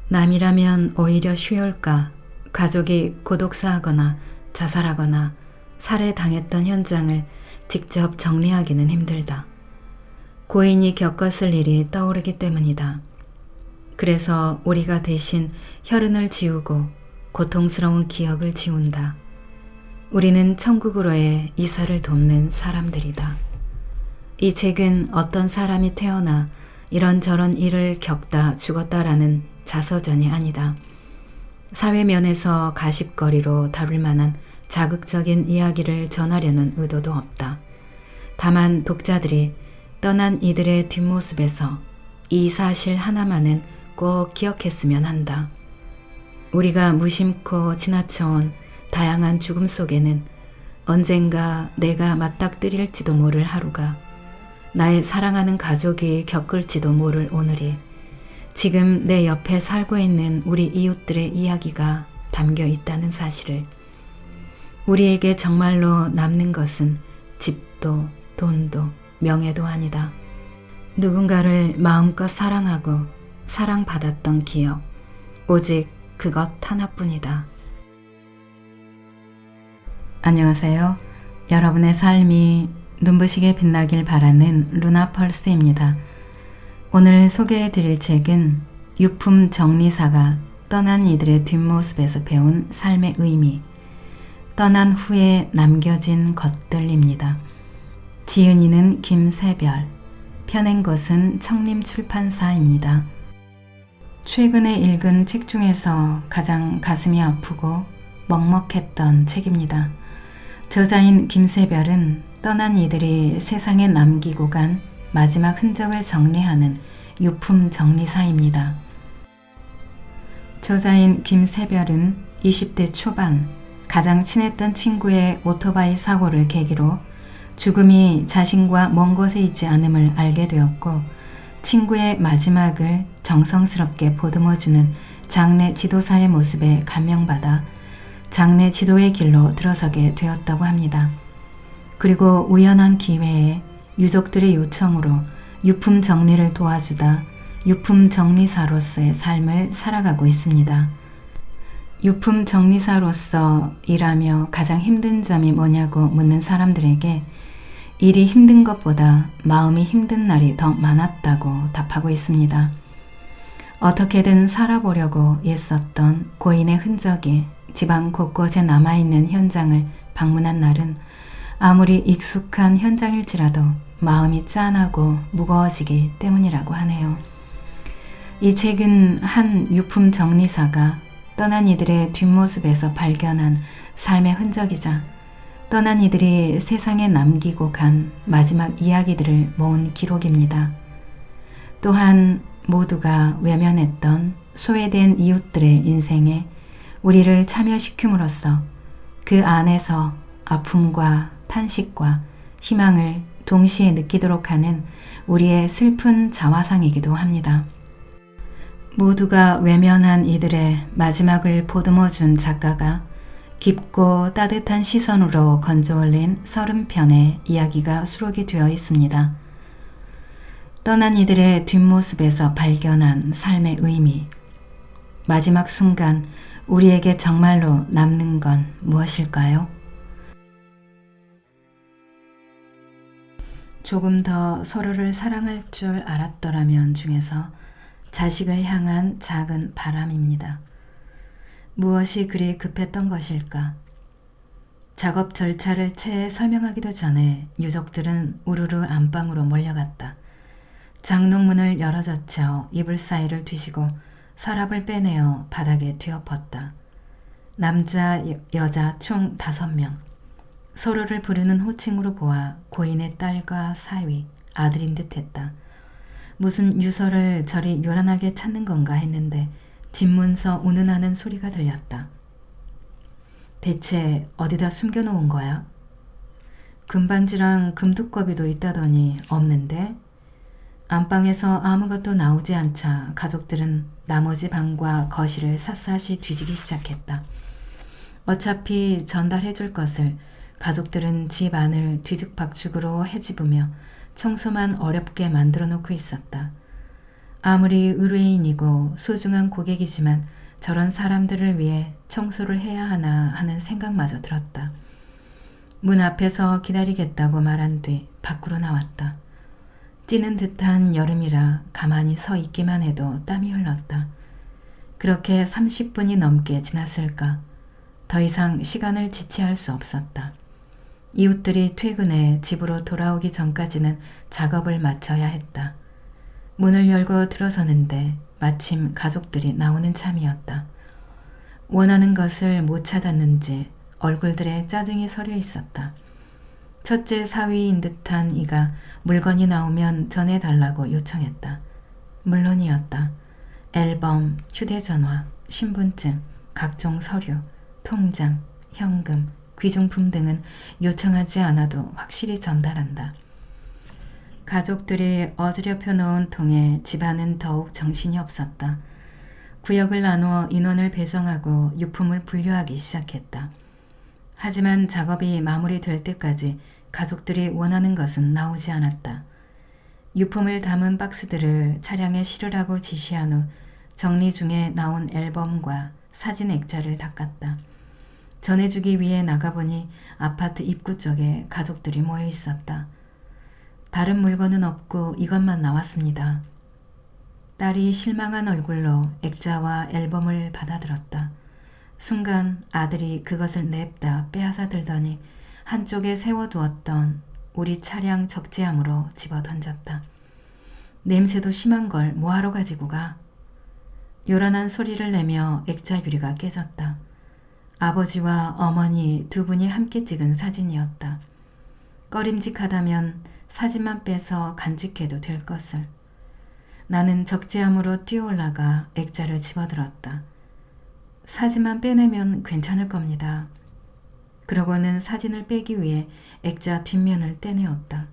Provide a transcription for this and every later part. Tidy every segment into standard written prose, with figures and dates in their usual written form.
남이라면 오히려 쉬울까? 가족이 고독사하거나 자살하거나 살해당했던 현장을 직접 정리하기는 힘들다. 고인이 겪었을 일이 떠오르기 때문이다. 그래서 우리가 대신 혈흔을 지우고 고통스러운 기억을 지운다. 우리는 천국으로의 이사를 돕는 사람들이다. 이 책은 어떤 사람이 태어나 이런저런 일을 겪다 죽었다라는 자서전이 아니다. 사회면에서 가십거리로 다룰 만한 자극적인 이야기를 전하려는 의도도 없다. 다만 독자들이 떠난 이들의 뒷모습에서 이 사실 하나만은 꼭 기억했으면 한다. 우리가 무심코 지나쳐온 다양한 죽음 속에는 언젠가 내가 맞닥뜨릴지도 모를 하루가, 나의 사랑하는 가족이 겪을지도 모를 오늘이, 지금 내 옆에 살고 있는 우리 이웃들의 이야기가 담겨 있다는 사실을. 우리에게 정말로 남는 것은 집도 돈도 명예도 아니다. 누군가를 마음껏 사랑하고 사랑받았던 기억, 오직 그것 하나뿐이다. 안녕하세요. 여러분의 삶이 눈부시게 빛나길 바라는 루나펄스입니다. 오늘 소개해 드릴 책은 유품 정리사가 떠난 이들의 뒷모습에서 배운 삶의 의미, 떠난 후에 남겨진 것들입니다. 지은이는 김세별, 펴낸 것은 청림출판사입니다. 최근에 읽은 책 중에서 가장 가슴이 아프고 먹먹했던 책입니다. 저자인 김세별은 떠난 이들이 세상에 남기고 간 마지막 흔적을 정리하는 유품 정리사입니다. 저자인 김세별은 20대 초반 가장 친했던 친구의 오토바이 사고를 계기로 죽음이 자신과 먼 곳에 있지 않음을 알게 되었고, 친구의 마지막을 정성스럽게 보듬어주는 장례 지도사의 모습에 감명받아 장례 지도의 길로 들어서게 되었다고 합니다. 그리고 우연한 기회에 유족들의 요청으로 유품 정리를 도와주다 유품 정리사로서의 삶을 살아가고 있습니다. 유품 정리사로서 일하며 가장 힘든 점이 뭐냐고 묻는 사람들에게 일이 힘든 것보다 마음이 힘든 날이 더 많았다고 답하고 있습니다. 어떻게든 살아보려고 애썼던 고인의 흔적이 집안 곳곳에 남아있는 현장을 방문한 날은 아무리 익숙한 현장일지라도 마음이 짠하고 무거워지기 때문이라고 하네요. 이 책은 한 유품 정리사가 떠난 이들의 뒷모습에서 발견한 삶의 흔적이자 떠난 이들이 세상에 남기고 간 마지막 이야기들을 모은 기록입니다. 또한 모두가 외면했던 소외된 이웃들의 인생에 우리를 참여시킴으로써 그 안에서 아픔과 탄식과 희망을 동시에 느끼도록 하는 우리의 슬픈 자화상이기도 합니다. 모두가 외면한 이들의 마지막을 보듬어준 작가가 깊고 따뜻한 시선으로 건져올린 30편의 이야기가 수록이 되어 있습니다. 떠난 이들의 뒷모습에서 발견한 삶의 의미, 마지막 순간 우리에게 정말로 남는 건 무엇일까요? 조금 더 서로를 사랑할 줄 알았더라면 중에서 자식을 향한 작은 바람입니다. 무엇이 그리 급했던 것일까? 작업 절차를 채 설명하기도 전에 유족들은 우르르 안방으로 몰려갔다. 장롱문을 열어젖혀 이불 사이를 뒤지고 서랍을 빼내어 바닥에 뒤엎었다. 남자, 여자 총 5명. 서로를 부르는 호칭으로 보아 고인의 딸과 사위, 아들인 듯했다. 무슨 유서를 저리 요란하게 찾는 건가 했는데 집문서 운운하는 소리가 들렸다. 대체 어디다 숨겨놓은 거야? 금반지랑 금두꺼비도 있다더니 없는데? 안방에서 아무것도 나오지 않자 가족들은 나머지 방과 거실을 샅샅이 뒤지기 시작했다. 어차피 전달해줄 것을 가족들은 집 안을 뒤죽박죽으로 헤집으며 청소만 어렵게 만들어 놓고 있었다. 아무리 의뢰인이고 소중한 고객이지만 저런 사람들을 위해 청소를 해야 하나 하는 생각마저 들었다. 문 앞에서 기다리겠다고 말한 뒤 밖으로 나왔다. 찌는 듯한 여름이라 가만히 서 있기만 해도 땀이 흘렀다. 그렇게 30분이 넘게 지났을까. 더 이상 시간을 지체할 수 없었다. 이웃들이 퇴근해 집으로 돌아오기 전까지는 작업을 마쳐야 했다. 문을 열고 들어서는데 마침 가족들이 나오는 참이었다. 원하는 것을 못 찾았는지 얼굴들에 짜증이 서려 있었다. 첫째 사위인 듯한 이가 물건이 나오면 전해달라고 요청했다. 물론이었다. 앨범, 휴대전화, 신분증, 각종 서류, 통장, 현금, 귀중품 등은 요청하지 않아도 확실히 전달한다. 가족들이 어지럽혀 놓은 통에 집안은 더욱 정신이 없었다. 구역을 나누어 인원을 배정하고 유품을 분류하기 시작했다. 하지만 작업이 마무리될 때까지 가족들이 원하는 것은 나오지 않았다. 유품을 담은 박스들을 차량에 실으라고 지시한 후 정리 중에 나온 앨범과 사진 액자를 닦았다. 전해주기 위해 나가보니 아파트 입구 쪽에 가족들이 모여 있었다. 다른 물건은 없고 이것만 나왔습니다. 딸이 실망한 얼굴로 액자와 앨범을 받아들었다. 순간 아들이 그것을 냅다 빼앗아 들더니 한쪽에 세워두었던 우리 차량 적재함으로 집어던졌다. 냄새도 심한 걸 뭐하러 가지고 가? 요란한 소리를 내며 액자 유리가 깨졌다. 아버지와 어머니 두 분이 함께 찍은 사진이었다. 꺼림직하다면 사진만 빼서 간직해도 될 것을. 나는 적재함으로 뛰어올라가 액자를 집어들었다. 사진만 빼내면 괜찮을 겁니다. 그러고는 사진을 빼기 위해 액자 뒷면을 떼내었다.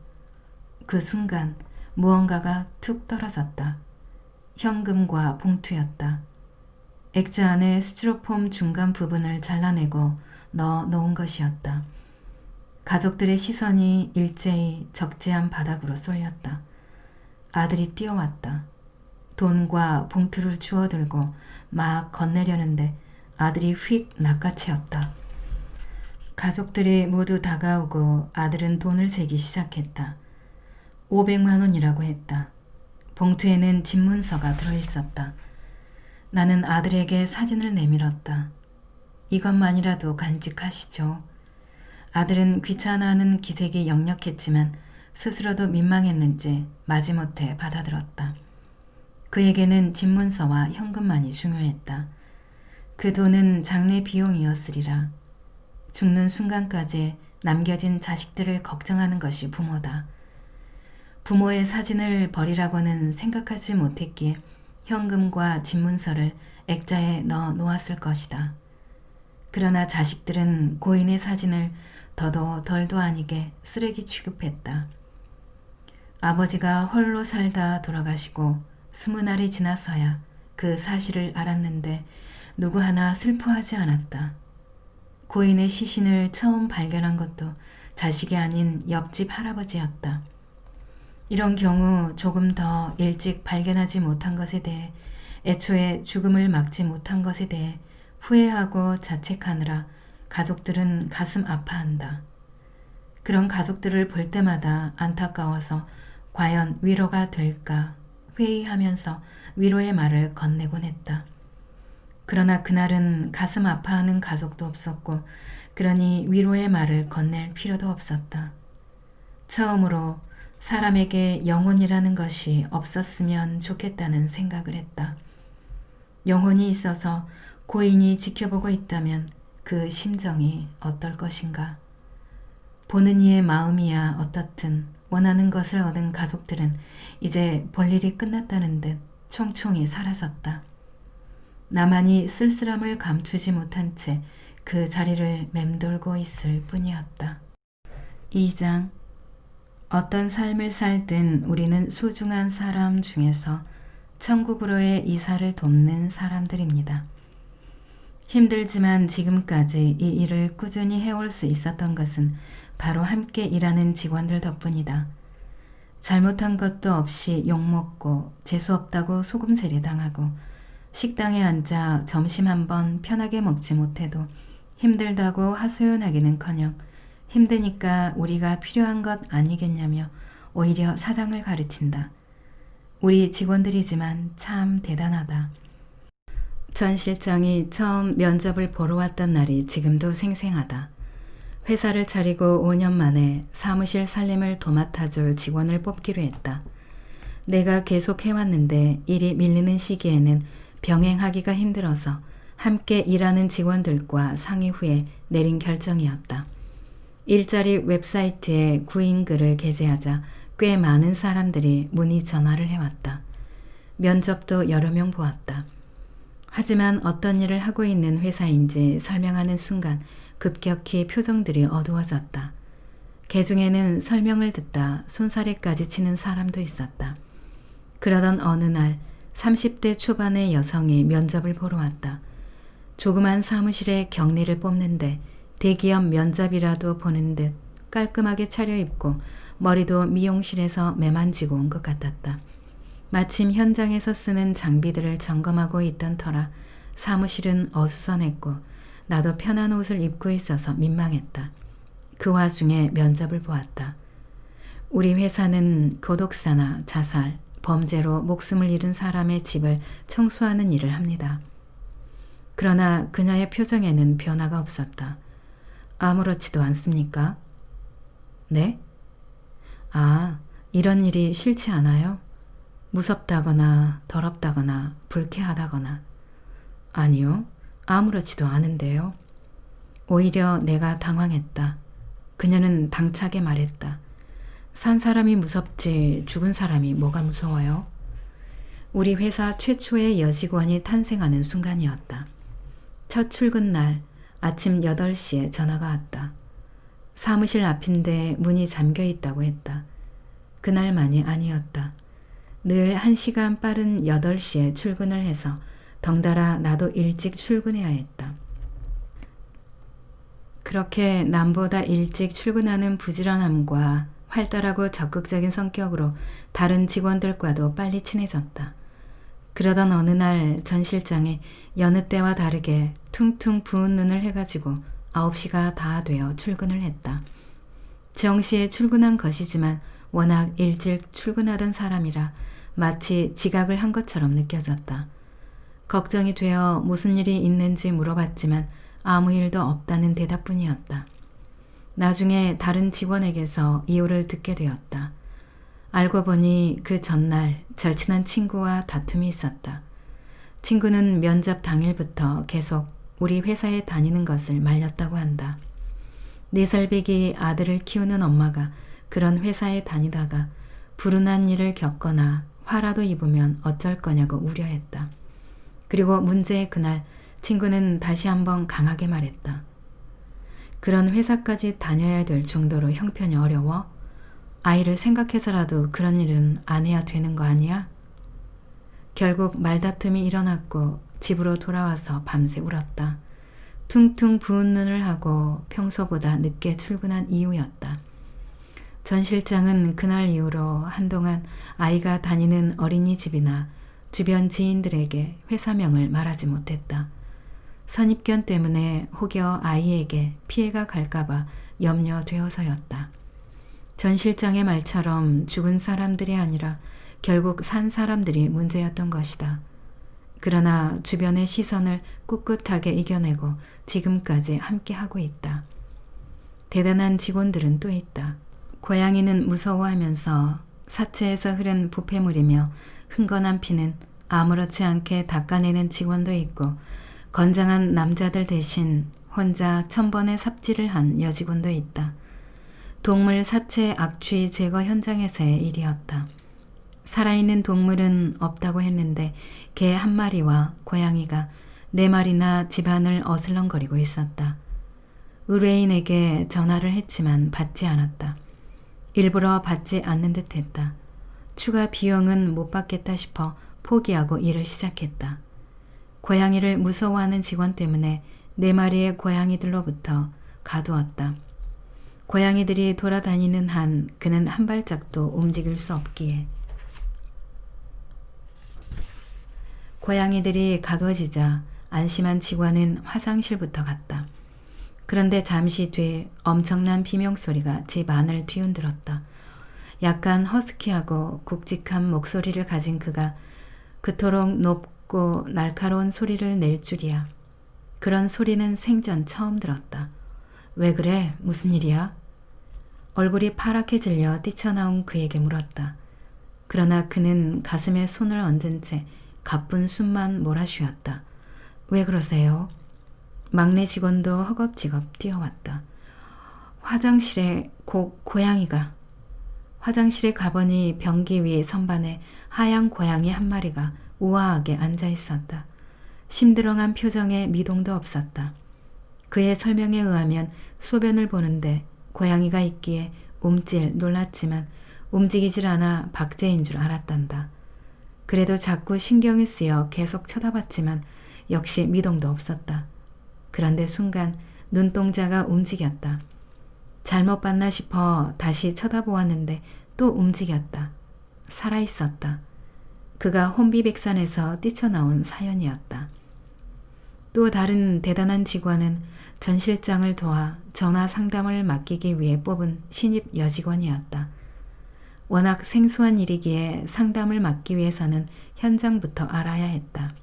그 순간 무언가가 툭 떨어졌다. 현금과 봉투였다. 액자 안에 스티로폼 중간 부분을 잘라내고 넣어 놓은 것이었다. 가족들의 시선이 일제히 적재함 바닥으로 쏠렸다. 아들이 뛰어왔다. 돈과 봉투를 주워들고 막 건네려는데 아들이 휙 낚아채었다. 가족들이 모두 다가오고 아들은 돈을 세기 시작했다. 500만 원이라고 했다. 봉투에는 집문서가 들어있었다. 나는 아들에게 사진을 내밀었다. 이것만이라도 간직하시죠. 아들은 귀찮아하는 기색이 역력했지만 스스로도 민망했는지 마지못해 받아들었다. 그에게는 집문서와 현금만이 중요했다. 그 돈은 장례 비용이었으리라. 죽는 순간까지 남겨진 자식들을 걱정하는 것이 부모다. 부모의 사진을 버리라고는 생각하지 못했기에 현금과 집문서를 액자에 넣어 놓았을 것이다. 그러나 자식들은 고인의 사진을 더도 덜도 아니게 쓰레기 취급했다. 아버지가 홀로 살다 돌아가시고 20알이 지나서야 그 사실을 알았는데 누구 하나 슬퍼하지 않았다. 고인의 시신을 처음 발견한 것도 자식이 아닌 옆집 할아버지였다. 이런 경우 조금 더 일찍 발견하지 못한 것에 대해 애초에 죽음을 막지 못한 것에 대해 후회하고 자책하느라 가족들은 가슴 아파한다. 그런 가족들을 볼 때마다 안타까워서 과연 위로가 될까 회의하면서 위로의 말을 건네곤 했다. 그러나 그날은 가슴 아파하는 가족도 없었고 그러니 위로의 말을 건넬 필요도 없었다. 처음으로 사람에게 영혼이라는 것이 없었으면 좋겠다는 생각을 했다. 영혼이 있어서 고인이 지켜보고 있다면 그 심정이 어떨 것인가. 보는 이의 마음이야 어떻든 원하는 것을 얻은 가족들은 이제 볼일이 끝났다는 듯 총총히 사라졌다. 나만이 쓸쓸함을 감추지 못한 채 그 자리를 맴돌고 있을 뿐이었다. 2장. 어떤 삶을 살든 우리는 소중한 사람 중에서 천국으로의 이사를 돕는 사람들입니다. 힘들지만 지금까지 이 일을 꾸준히 해올 수 있었던 것은 바로 함께 일하는 직원들 덕분이다. 잘못한 것도 없이 욕먹고 재수없다고 소금세례 당하고 식당에 앉아 점심 한 번 편하게 먹지 못해도 힘들다고 하소연하기는커녕 힘드니까 우리가 필요한 것 아니겠냐며 오히려 사장을 가르친다. 우리 직원들이지만 참 대단하다. 전 실장이 처음 면접을 보러 왔던 날이 지금도 생생하다. 회사를 차리고 5년 만에 사무실 살림을 도맡아줄 직원을 뽑기로 했다. 내가 계속 해왔는데 일이 밀리는 시기에는 병행하기가 힘들어서 함께 일하는 직원들과 상의 후에 내린 결정이었다. 일자리 웹사이트에 구인글을 게재하자 꽤 많은 사람들이 문의 전화를 해왔다. 면접도 여러 명 보았다. 하지만 어떤 일을 하고 있는 회사인지 설명하는 순간 급격히 표정들이 어두워졌다. 개중에는 설명을 듣다 손사래까지 치는 사람도 있었다. 그러던 어느 날 30대 초반의 여성이 면접을 보러 왔다. 조그만 사무실에 격리를 뽑는데 대기업 면접이라도 보는 듯 깔끔하게 차려입고 머리도 미용실에서 매만지고 온 것 같았다. 마침 현장에서 쓰는 장비들을 점검하고 있던 터라 사무실은 어수선했고 나도 편한 옷을 입고 있어서 민망했다. 그 와중에 면접을 보았다. 우리 회사는 고독사나 자살, 범죄로 목숨을 잃은 사람의 집을 청소하는 일을 합니다. 그러나 그녀의 표정에는 변화가 없었다. 아무렇지도 않습니까? 네? 아, 이런 일이 싫지 않아요? 무섭다거나 더럽다거나 불쾌하다거나. 아니요, 아무렇지도 않은데요. 오히려 내가 당황했다. 그녀는 당차게 말했다. 산 사람이 무섭지 죽은 사람이 뭐가 무서워요? 우리 회사 최초의 여직원이 탄생하는 순간이었다. 첫 출근 날 아침 8시에 전화가 왔다. 사무실 앞인데 문이 잠겨 있다고 했다. 그날만이 아니었다. 늘 1시간 빠른 8시에 출근을 해서 덩달아 나도 일찍 출근해야 했다. 그렇게 남보다 일찍 출근하는 부지런함과 활달하고 적극적인 성격으로 다른 직원들과도 빨리 친해졌다. 그러던 어느 날 전 실장이 여느 때와 다르게 퉁퉁 부은 눈을 해가지고 9시가 다 되어 출근을 했다. 정시에 출근한 것이지만 워낙 일찍 출근하던 사람이라 마치 지각을 한 것처럼 느껴졌다. 걱정이 되어 무슨 일이 있는지 물어봤지만 아무 일도 없다는 대답뿐이었다. 나중에 다른 직원에게서 이유를 듣게 되었다. 알고 보니 그 전날 절친한 친구와 다툼이 있었다. 친구는 면접 당일부터 계속 우리 회사에 다니는 것을 말렸다고 한다. 4살배기 아들을 키우는 엄마가 그런 회사에 다니다가 불운한 일을 겪거나 화라도 입으면 어쩔 거냐고 우려했다. 그리고 문제의 그날 친구는 다시 한번 강하게 말했다. 그런 회사까지 다녀야 될 정도로 형편이 어려워? 아이를 생각해서라도 그런 일은 안 해야 되는 거 아니야? 결국 말다툼이 일어났고 집으로 돌아와서 밤새 울었다. 퉁퉁 부은 눈을 하고 평소보다 늦게 출근한 이유였다. 전 실장은 그날 이후로 한동안 아이가 다니는 어린이집이나 주변 지인들에게 회사명을 말하지 못했다. 선입견 때문에 혹여 아이에게 피해가 갈까봐 염려되어서였다. 전 실장의 말처럼 죽은 사람들이 아니라 결국 산 사람들이 문제였던 것이다. 그러나 주변의 시선을 꿋꿋하게 이겨내고 지금까지 함께하고 있다. 대단한 직원들은 또 있다. 고양이는 무서워하면서 사체에서 흐른 부패물이며 흥건한 피는 아무렇지 않게 닦아내는 직원도 있고 건장한 남자들 대신 혼자 1000번의 삽질을 한 여직원도 있다. 동물 사체 악취 제거 현장에서의 일이었다. 살아있는 동물은 없다고 했는데 개 1마리와 고양이가 4마리나 집안을 어슬렁거리고 있었다. 의뢰인에게 전화를 했지만 받지 않았다. 일부러 받지 않는 듯 했다. 추가 비용은 못 받겠다 싶어 포기하고 일을 시작했다. 고양이를 무서워하는 직원 때문에 4마리의 고양이들로부터 가두었다. 고양이들이 돌아다니는 한 그는 한 발짝도 움직일 수 없기에. 고양이들이 가둬지자 안심한 직원은 화장실부터 갔다. 그런데 잠시 뒤 엄청난 비명소리가 집 안을 뒤흔들었다. 약간 허스키하고 굵직한 목소리를 가진 그가 그토록 높고 날카로운 소리를 낼 줄이야. 그런 소리는 생전 처음 들었다. 왜 그래? 무슨 일이야? 얼굴이 파랗게 질려 뛰쳐나온 그에게 물었다. 그러나 그는 가슴에 손을 얹은 채 가쁜 숨만 몰아쉬었다. 왜 그러세요? 막내 직원도 허겁지겁 뛰어왔다. 화장실에 고양이가. 화장실에 가보니 변기 위 선반에 하얀 고양이 한 마리가 우아하게 앉아 있었다. 심드렁한 표정에 미동도 없었다. 그의 설명에 의하면 소변을 보는데 고양이가 있기에 놀랐지만 움직이질 않아 박제인 줄 알았단다. 그래도 자꾸 신경이 쓰여 계속 쳐다봤지만 역시 미동도 없었다. 그런데 순간 눈동자가 움직였다. 잘못 봤나 싶어 다시 쳐다보았는데 또 움직였다. 살아있었다. 그가 혼비백산에서 뛰쳐나온 사연이었다. 또 다른 대단한 직원은 전 실장을 도와 전화 상담을 맡기기 위해 뽑은 신입 여직원이었다. 워낙 생소한 일이기에 상담을 맡기 위해서는 현장부터 알아야 했다.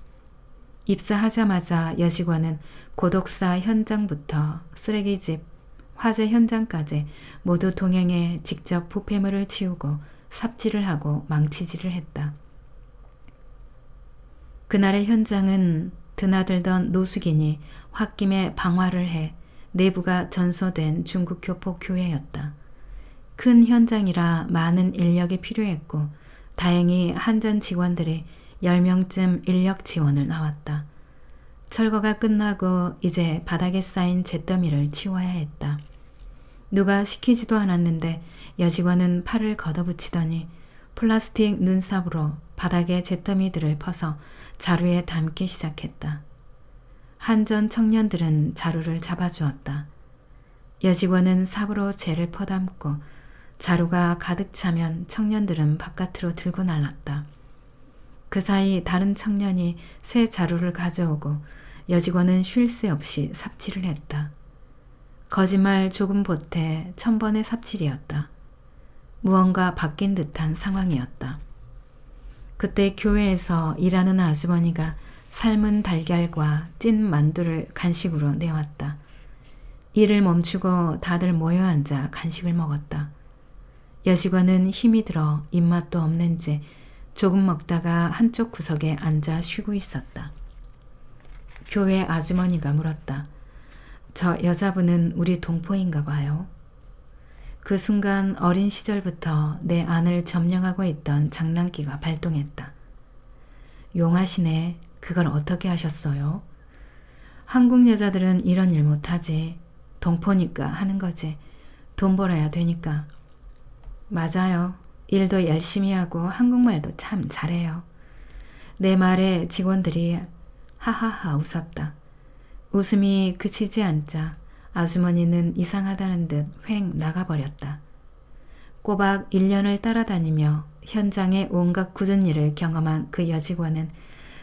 입사하자마자 여직원은 고독사 현장부터 쓰레기집, 화재 현장까지 모두 동행해 직접 부패물을 치우고 삽질을 하고 망치질을 했다. 그날의 현장은 드나들던 노숙인이 홧김에 방화를 해 내부가 전소된 중국 교포 교회였다. 큰 현장이라 많은 인력이 필요했고 다행히 한전 직원들이 10명쯤 인력 지원을 나왔다. 철거가 끝나고 이제 바닥에 쌓인 잿더미를 치워야 했다. 누가 시키지도 않았는데 여직원은 팔을 걷어붙이더니 플라스틱 눈삽으로 바닥에 잿더미들을 퍼서 자루에 담기 시작했다. 한전 청년들은 자루를 잡아주었다. 여직원은 삽으로 재를 퍼담고 자루가 가득 차면 청년들은 바깥으로 들고 날랐다. 그 사이 다른 청년이 새 자루를 가져오고 여직원은 쉴 새 없이 삽질을 했다. 거짓말 조금 보태 1000번의 삽질이었다. 무언가 바뀐 듯한 상황이었다. 그때 교회에서 일하는 아주머니가 삶은 달걀과 찐 만두를 간식으로 내왔다. 일을 멈추고 다들 모여 앉아 간식을 먹었다. 여직원은 힘이 들어 입맛도 없는지 조금 먹다가 한쪽 구석에 앉아 쉬고 있었다. 교회 아주머니가 물었다. 저 여자분은 우리 동포인가 봐요. 그 순간 어린 시절부터 내 안을 점령하고 있던 장난기가 발동했다. 용하시네. 그걸 어떻게 하셨어요? 한국 여자들은 이런 일 못하지. 동포니까 하는 거지. 돈 벌어야 되니까. 맞아요. 일도 열심히 하고 한국말도 참 잘해요. 내 말에 직원들이 하하하 웃었다. 웃음이 그치지 않자 아주머니는 이상하다는 듯 휑 나가버렸다. 꼬박 1년을 따라다니며 현장의 온갖 굳은 일을 경험한 그 여직원은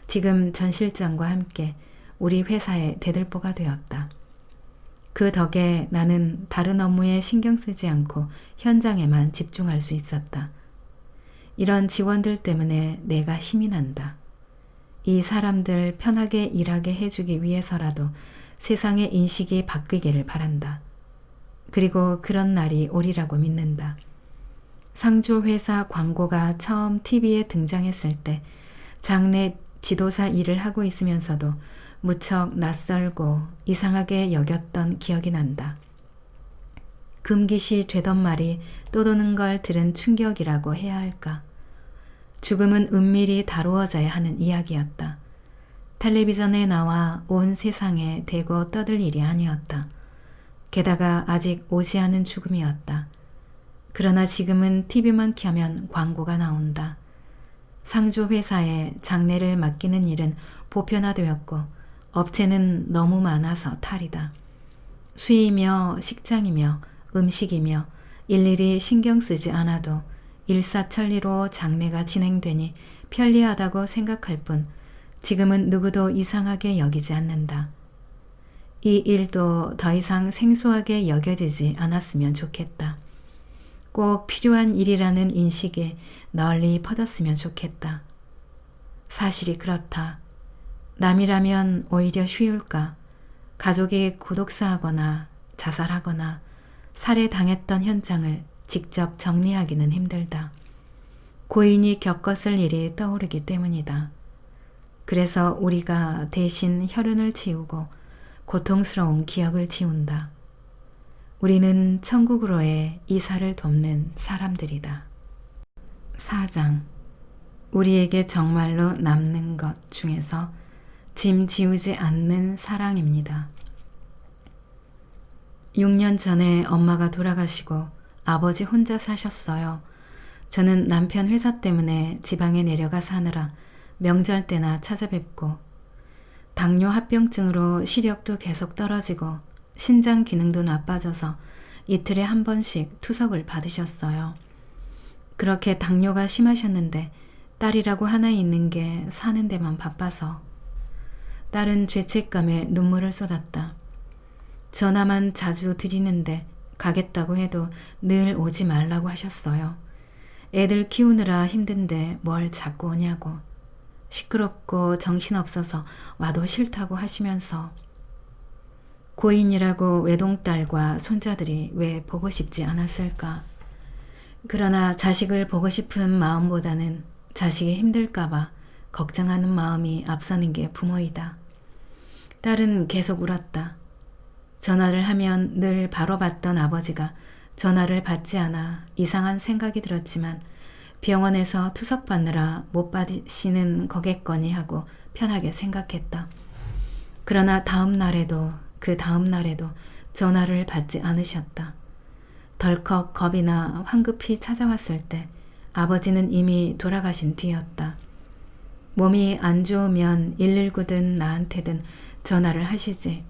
지금 전 실장과 함께 우리 회사의 대들보가 되었다. 그 덕에 나는 다른 업무에 신경 쓰지 않고 현장에만 집중할 수 있었다. 이런 직원들 때문에 내가 힘이 난다. 이 사람들 편하게 일하게 해주기 위해서라도 세상의 인식이 바뀌기를 바란다. 그리고 그런 날이 오리라고 믿는다. 상조회사 광고가 처음 TV에 등장했을 때 장내 지도사 일을 하고 있으면서도 무척 낯설고 이상하게 여겼던 기억이 난다. 금기시 되던 말이 떠도는 걸 들은 충격이라고 해야 할까. 죽음은 은밀히 다루어져야 하는 이야기였다. 텔레비전에 나와 온 세상에 대고 떠들 일이 아니었다. 게다가 아직 오지 않은 죽음이었다. 그러나 지금은 TV만 켜면 광고가 나온다. 상조회사에 장례를 맡기는 일은 보편화되었고 업체는 너무 많아서 탈이다. 수의며 식장이며 음식이며 일일이 신경 쓰지 않아도 일사천리로 장례가 진행되니 편리하다고 생각할 뿐 지금은 누구도 이상하게 여기지 않는다. 이 일도 더 이상 생소하게 여겨지지 않았으면 좋겠다. 꼭 필요한 일이라는 인식이 널리 퍼졌으면 좋겠다. 사실이 그렇다. 남이라면 오히려 쉬울까? 가족이 고독사하거나 자살하거나 살해당했던 현장을 직접 정리하기는 힘들다. 고인이 겪었을 일이 떠오르기 때문이다. 그래서 우리가 대신 혈흔을 지우고 고통스러운 기억을 지운다. 우리는 천국으로의 이사를 돕는 사람들이다. 4장. 우리에게 정말로 남는 것 중에서 짐 지우지 않는 사랑입니다. 6년 전에 엄마가 돌아가시고 아버지 혼자 사셨어요. 저는 남편 회사 때문에 지방에 내려가 사느라 명절 때나 찾아뵙고 당뇨 합병증으로 시력도 계속 떨어지고 신장 기능도 나빠져서 이틀에 한 번씩 투석을 받으셨어요. 그렇게 당뇨가 심하셨는데 딸이라고 하나 있는 게 사는 데만 바빠서 딸은 죄책감에 눈물을 쏟았다. 전화만 자주 드리는데 가겠다고 해도 늘 오지 말라고 하셨어요. 애들 키우느라 힘든데 뭘 자꾸 오냐고. 시끄럽고 정신없어서 와도 싫다고 하시면서 고인이라고 외동딸과 손자들이 왜 보고 싶지 않았을까. 그러나 자식을 보고 싶은 마음보다는 자식이 힘들까봐 걱정하는 마음이 앞서는 게 부모이다. 딸은 계속 울었다. 전화를 하면 늘 바로 받던 아버지가 전화를 받지 않아 이상한 생각이 들었지만 병원에서 투석 받느라 못 받으시는 거겠거니 하고 편하게 생각했다. 그러나 다음 날에도 그 다음 날에도 전화를 받지 않으셨다. 덜컥 겁이나 황급히 찾아왔을 때 아버지는 이미 돌아가신 뒤였다. 몸이 안 좋으면 119든 나한테든 전화를 하시지.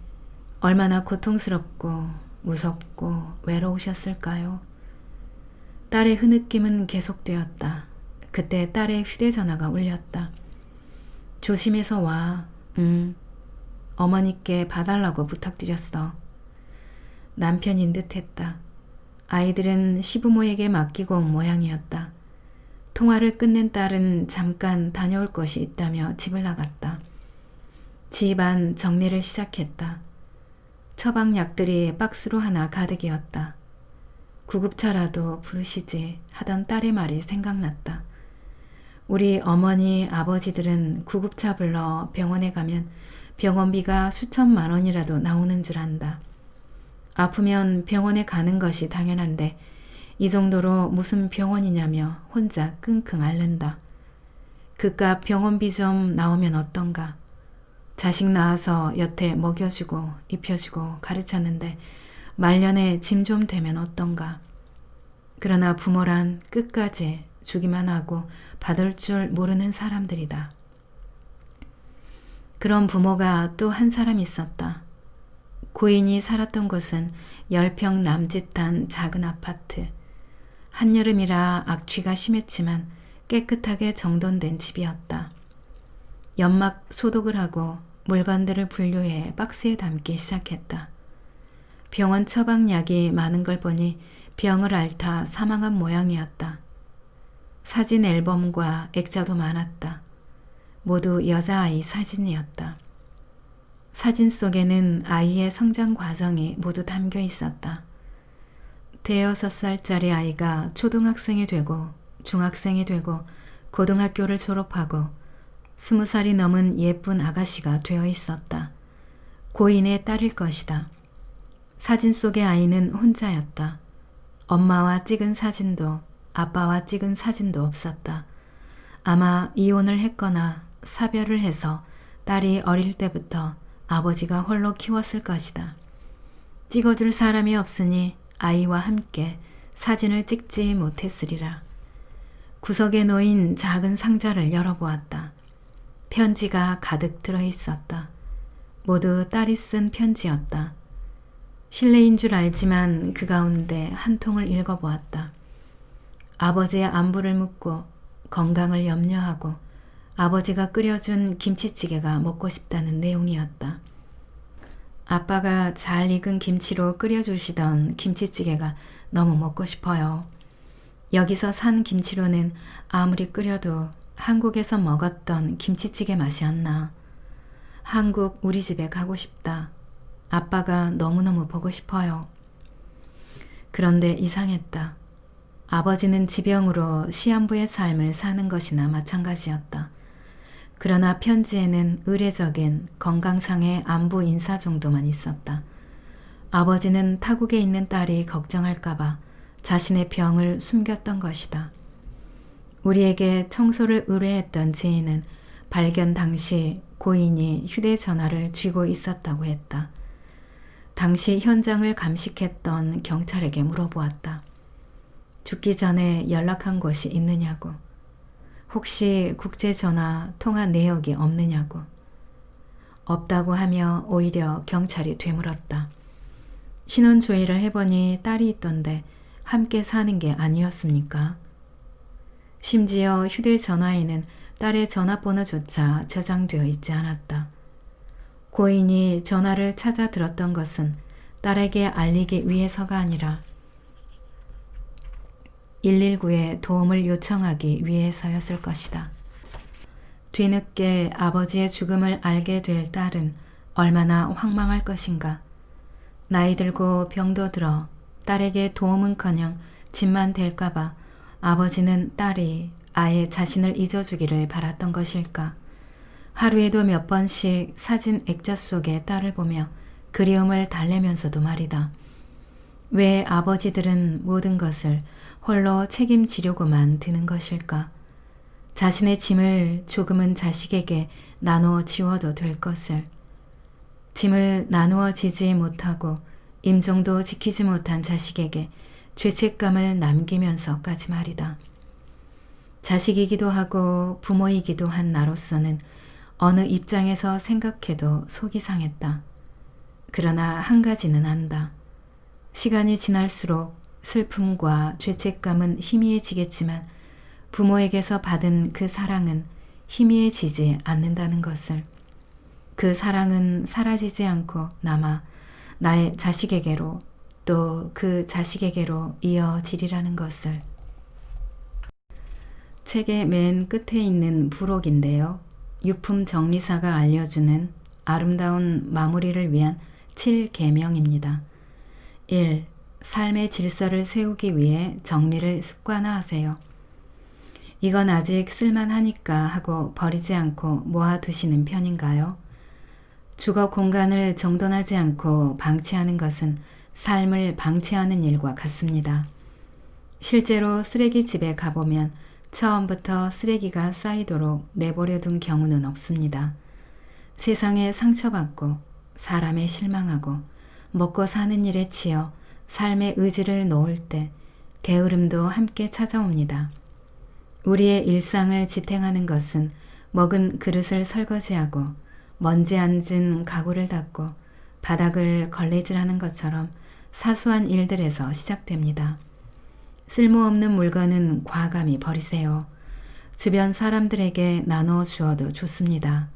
얼마나 고통스럽고 무섭고 외로우셨을까요? 딸의 흐느낌은 계속되었다. 그때 딸의 휴대전화가 울렸다. 조심해서 와. 어머니께 봐달라고 부탁드렸어. 남편인 듯했다. 아이들은 시부모에게 맡기고 온 모양이었다. 통화를 끝낸 딸은 잠깐 다녀올 것이 있다며 집을 나갔다. 집안 정리를 시작했다. 처방약들이 박스로 하나 가득이었다. 구급차라도 부르시지 하던 딸의 말이 생각났다. 우리 어머니 아버지들은 구급차 불러 병원에 가면 병원비가 수천만 원이라도 나오는 줄 안다. 아프면 병원에 가는 것이 당연한데 이 정도로 무슨 병원이냐며 혼자 끙끙 앓는다. 그깟 병원비 좀 나오면 어떤가. 자식 낳아서 여태 먹여주고 입혀주고 가르쳤는데 말년에 짐 좀 되면 어떤가. 그러나 부모란 끝까지 주기만 하고 받을 줄 모르는 사람들이다. 그런 부모가 또 한 사람 있었다. 고인이 살았던 곳은 10평 남짓한 작은 아파트. 한여름이라 악취가 심했지만 깨끗하게 정돈된 집이었다. 연막 소독을 하고 물건들을 분류해 박스에 담기 시작했다. 병원 처방약이 많은 걸 보니 병을 앓다 사망한 모양이었다. 사진 앨범과 액자도 많았다. 모두 여자아이 사진이었다. 사진 속에는 아이의 성장 과정이 모두 담겨 있었다. 5살짜리 아이가 초등학생이 되고 중학생이 되고 고등학교를 졸업하고 20살이 넘은 예쁜 아가씨가 되어 있었다. 고인의 딸일 것이다. 사진 속의 아이는 혼자였다. 엄마와 찍은 사진도 아빠와 찍은 사진도 없었다. 아마 이혼을 했거나 사별을 해서 딸이 어릴 때부터 아버지가 홀로 키웠을 것이다. 찍어줄 사람이 없으니 아이와 함께 사진을 찍지 못했으리라. 구석에 놓인 작은 상자를 열어보았다. 편지가 가득 들어있었다. 모두 딸이 쓴 편지였다. 실례인 줄 알지만 그 가운데 한 통을 읽어보았다. 아버지의 안부를 묻고 건강을 염려하고 아버지가 끓여준 김치찌개가 먹고 싶다는 내용이었다. 아빠가 잘 익은 김치로 끓여주시던 김치찌개가 너무 먹고 싶어요. 여기서 산 김치로는 아무리 끓여도 한국에서 먹었던 김치찌개 맛이 안 나. 한국 우리 집에 가고 싶다. 아빠가 너무너무 보고 싶어요. 그런데 이상했다. 아버지는 지병으로 시한부의 삶을 사는 것이나 마찬가지였다. 그러나 편지에는 의례적인 건강상의 안부 인사 정도만 있었다. 아버지는 타국에 있는 딸이 걱정할까봐 자신의 병을 숨겼던 것이다. 우리에게 청소를 의뢰했던 지인은 발견 당시 고인이 휴대전화를 쥐고 있었다고 했다. 당시 현장을 감식했던 경찰에게 물어보았다. 죽기 전에 연락한 곳이 있느냐고. 혹시 국제전화 통화 내역이 없느냐고. 없다고 하며 오히려 경찰이 되물었다. 신원조회를 해보니 딸이 있던데 함께 사는 게 아니었습니까? 심지어 휴대전화에는 딸의 전화번호조차 저장되어 있지 않았다. 고인이 전화를 찾아 들었던 것은 딸에게 알리기 위해서가 아니라 119에 도움을 요청하기 위해서였을 것이다. 뒤늦게 아버지의 죽음을 알게 될 딸은 얼마나 황망할 것인가. 나이 들고 병도 들어 딸에게 도움은커녕 짐만 될까봐 아버지는 딸이 아예 자신을 잊어주기를 바랐던 것일까. 하루에도 몇 번씩 사진 액자 속에 딸을 보며 그리움을 달래면서도 말이다. 왜 아버지들은 모든 것을 홀로 책임지려고만 드는 것일까? 자신의 짐을 조금은 자식에게 나누어 지워도 될 것을. 짐을 나누어 지지 못하고 임종도 지키지 못한 자식에게 죄책감을 남기면서까지 말이다. 자식이기도 하고 부모이기도 한 나로서는 어느 입장에서 생각해도 속이 상했다. 그러나 한 가지는 안다. 시간이 지날수록 슬픔과 죄책감은 희미해지겠지만 부모에게서 받은 그 사랑은 희미해지지 않는다는 것을. 그 사랑은 사라지지 않고 남아 나의 자식에게로 또 그 자식에게로 이어지리라는 것을. 책의 맨 끝에 있는 부록인데요. 유품 정리사가 알려주는 아름다운 마무리를 위한 7계명입니다. 1. 삶의 질서를 세우기 위해 정리를 습관화하세요. 이건 아직 쓸만하니까 하고 버리지 않고 모아두시는 편인가요? 주거 공간을 정돈하지 않고 방치하는 것은 삶을 방치하는 일과 같습니다. 실제로 쓰레기집에 가보면 처음부터 쓰레기가 쌓이도록 내버려 둔 경우는 없습니다. 세상에 상처받고 사람에 실망하고 먹고 사는 일에 치여 삶의 의지를 놓을 때 게으름도 함께 찾아옵니다. 우리의 일상을 지탱하는 것은 먹은 그릇을 설거지하고 먼지 앉은 가구를 닦고 바닥을 걸레질하는 것처럼 사소한 일들에서 시작됩니다. 쓸모없는 물건은 과감히 버리세요. 주변 사람들에게 나눠 주어도 좋습니다.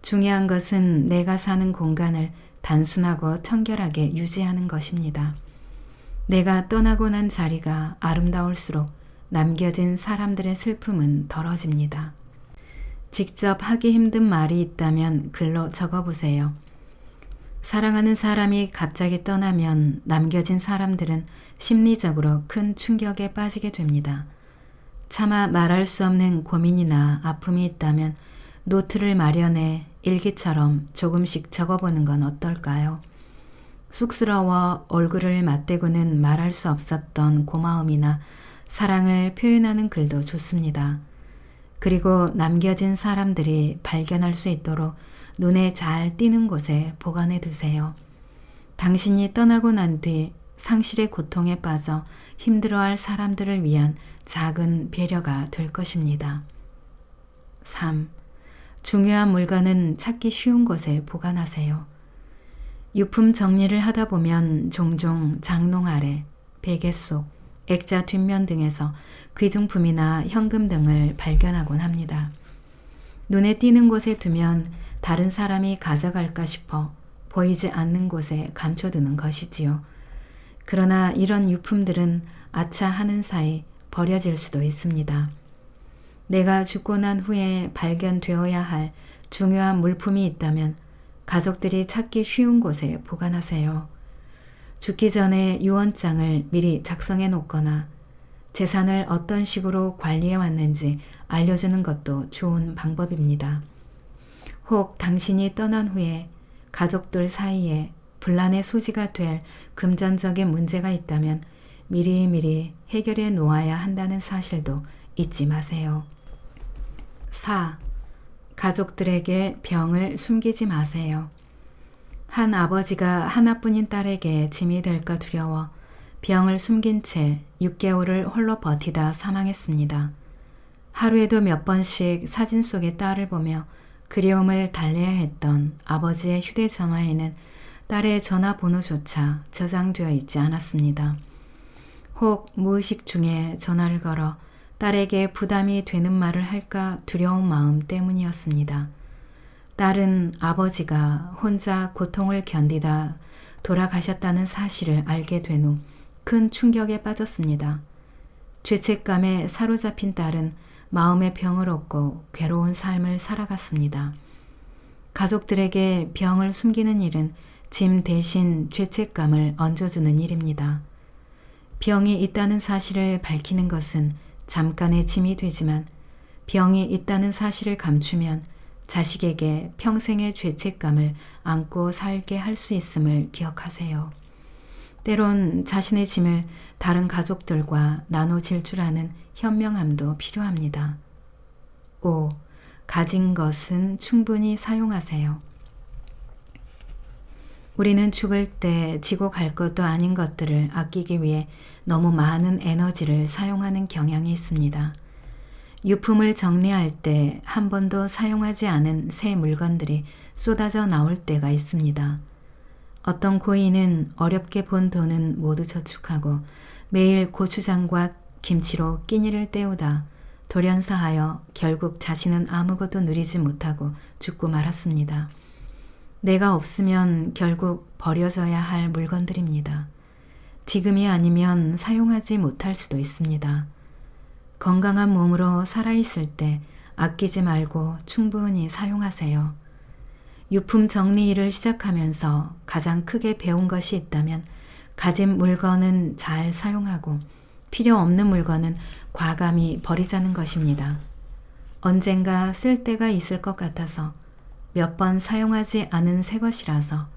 중요한 것은 내가 사는 공간을 단순하고 청결하게 유지하는 것입니다. 내가 떠나고 난 자리가 아름다울수록 남겨진 사람들의 슬픔은 덜어집니다. 직접 하기 힘든 말이 있다면 글로 적어보세요. 사랑하는 사람이 갑자기 떠나면 남겨진 사람들은 심리적으로 큰 충격에 빠지게 됩니다. 차마 말할 수 없는 고민이나 아픔이 있다면 노트를 마련해 일기처럼 조금씩 적어보는 건 어떨까요? 쑥스러워 얼굴을 맞대고는 말할 수 없었던 고마움이나 사랑을 표현하는 글도 좋습니다. 그리고 남겨진 사람들이 발견할 수 있도록 눈에 잘 띄는 곳에 보관해 두세요. 당신이 떠나고 난 뒤 상실의 고통에 빠져 힘들어할 사람들을 위한 작은 배려가 될 것입니다. 3. 중요한 물건은 찾기 쉬운 곳에 보관하세요. 유품 정리를 하다 보면 종종 장롱 아래, 베개 속, 액자 뒷면 등에서 귀중품이나 현금 등을 발견하곤 합니다. 눈에 띄는 곳에 두면 다른 사람이 가져갈까 싶어 보이지 않는 곳에 감춰두는 것이지요. 그러나 이런 유품들은 아차 하는 사이 버려질 수도 있습니다. 내가 죽고 난 후에 발견되어야 할 중요한 물품이 있다면 가족들이 찾기 쉬운 곳에 보관하세요. 죽기 전에 유언장을 미리 작성해 놓거나 재산을 어떤 식으로 관리해 왔는지 알려주는 것도 좋은 방법입니다. 혹 당신이 떠난 후에 가족들 사이에 분란의 소지가 될 금전적인 문제가 있다면 미리미리 해결해 놓아야 한다는 사실도 잊지 마세요. 4. 가족들에게 병을 숨기지 마세요. 한 아버지가 하나뿐인 딸에게 짐이 될까 두려워 병을 숨긴 채 6개월을 홀로 버티다 사망했습니다. 하루에도 몇 번씩 사진 속의 딸을 보며 그리움을 달래야 했던 아버지의 휴대전화에는 딸의 전화번호조차 저장되어 있지 않았습니다. 혹 무의식 중에 전화를 걸어 딸에게 부담이 되는 말을 할까 두려운 마음 때문이었습니다. 딸은 아버지가 혼자 고통을 견디다 돌아가셨다는 사실을 알게 된 후 큰 충격에 빠졌습니다. 죄책감에 사로잡힌 딸은 마음의 병을 얻고 괴로운 삶을 살아갔습니다. 가족들에게 병을 숨기는 일은 짐 대신 죄책감을 얹어주는 일입니다. 병이 있다는 사실을 밝히는 것은 잠깐의 짐이 되지만 병이 있다는 사실을 감추면 자식에게 평생의 죄책감을 안고 살게 할 수 있음을 기억하세요. 때론 자신의 짐을 다른 가족들과 나눠질 줄 아는 현명함도 필요합니다. 5. 가진 것은 충분히 사용하세요. 우리는 죽을 때 지고 갈 것도 아닌 것들을 아끼기 위해 너무 많은 에너지를 사용하는 경향이 있습니다. 유품을 정리할 때 한 번도 사용하지 않은 새 물건들이 쏟아져 나올 때가 있습니다. 어떤 고인은 어렵게 본 돈은 모두 저축하고 매일 고추장과 김치로 끼니를 때우다 돌연사하여 결국 자신은 아무것도 누리지 못하고 죽고 말았습니다. 내가 없으면 결국 버려져야 할 물건들입니다. 지금이 아니면 사용하지 못할 수도 있습니다. 건강한 몸으로 살아있을 때 아끼지 말고 충분히 사용하세요. 유품 정리 일을 시작하면서 가장 크게 배운 것이 있다면 가진 물건은 잘 사용하고 필요 없는 물건은 과감히 버리자는 것입니다. 언젠가 쓸 때가 있을 것 같아서 몇 번 사용하지 않은 새 것이라서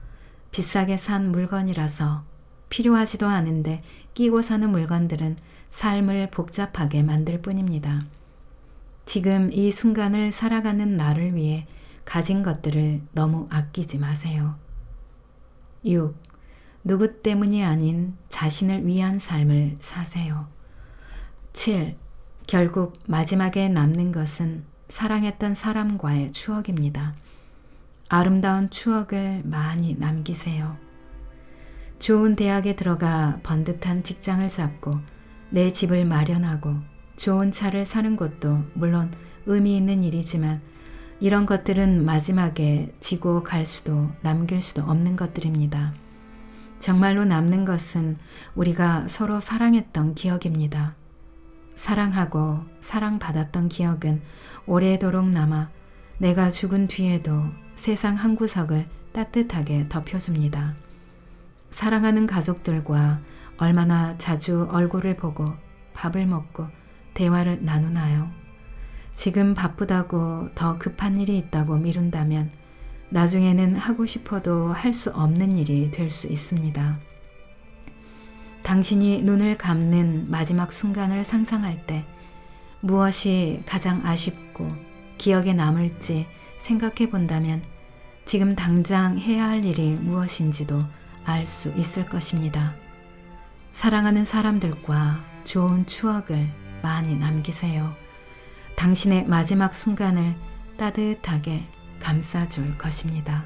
비싸게 산 물건이라서 필요하지도 않은데 끼고 사는 물건들은 삶을 복잡하게 만들 뿐입니다. 지금 이 순간을 살아가는 나를 위해 가진 것들을 너무 아끼지 마세요. 6. 누구 때문이 아닌 자신을 위한 삶을 사세요. 7. 결국 마지막에 남는 것은 사랑했던 사람과의 추억입니다. 아름다운 추억을 많이 남기세요. 좋은 대학에 들어가 번듯한 직장을 잡고 내 집을 마련하고 좋은 차를 사는 것도 물론 의미 있는 일이지만 이런 것들은 마지막에 지고 갈 수도 남길 수도 없는 것들입니다. 정말로 남는 것은 우리가 서로 사랑했던 기억입니다. 사랑하고 사랑받았던 기억은 오래도록 남아 내가 죽은 뒤에도 세상 한 구석을 따뜻하게 덮여줍니다. 사랑하는 가족들과 얼마나 자주 얼굴을 보고 밥을 먹고 대화를 나누나요? 지금 바쁘다고 더 급한 일이 있다고 미룬다면 나중에는 하고 싶어도 할 수 없는 일이 될 수 있습니다. 당신이 눈을 감는 마지막 순간을 상상할 때 무엇이 가장 아쉽고 기억에 남을지 생각해 본다면 지금 당장 해야 할 일이 무엇인지도 알 수 있을 것입니다. 사랑하는 사람들과 좋은 추억을 많이 남기세요. 당신의 마지막 순간을 따뜻하게 감싸줄 것입니다.